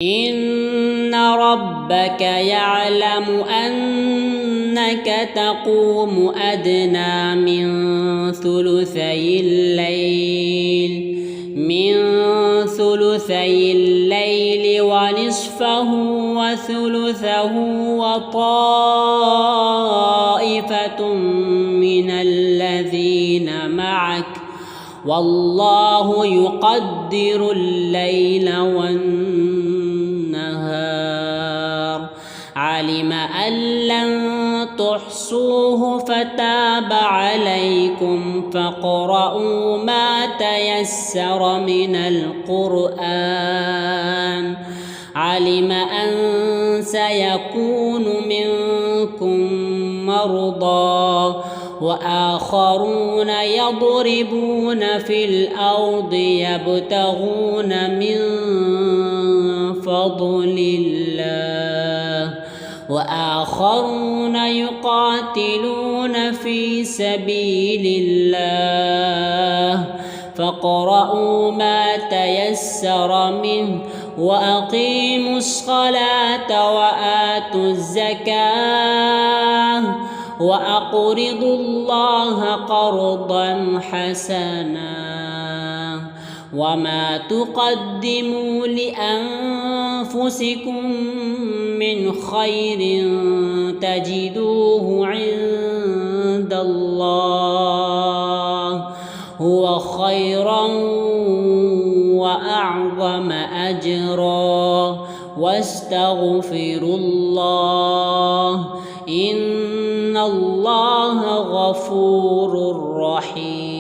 إن ربك يعلم أنك تقوم أدنى من ثلثي الليل ونصفه وثلثه وطائفة من الذين معك والله يقدر الليل والنهار علم أن لن تحصوه فتاب عليكم فاقرؤوا ما تيسر من القرآن علم أن سيكون منكم مرضى وآخرون يضربون في الأرض يبتغون من فضل الله وآخرون يقاتلون في سبيل الله فاقرؤوا ما تيسر منه وأقيموا الصلاة وآتوا الزكاة وأقرضوا الله قرضا حسنا وما تقدموا لأنفسكم من خير تجدوه عند الله هو خيرا وأعظم أجرا واستغفروا الله إن الله غفور رحيم.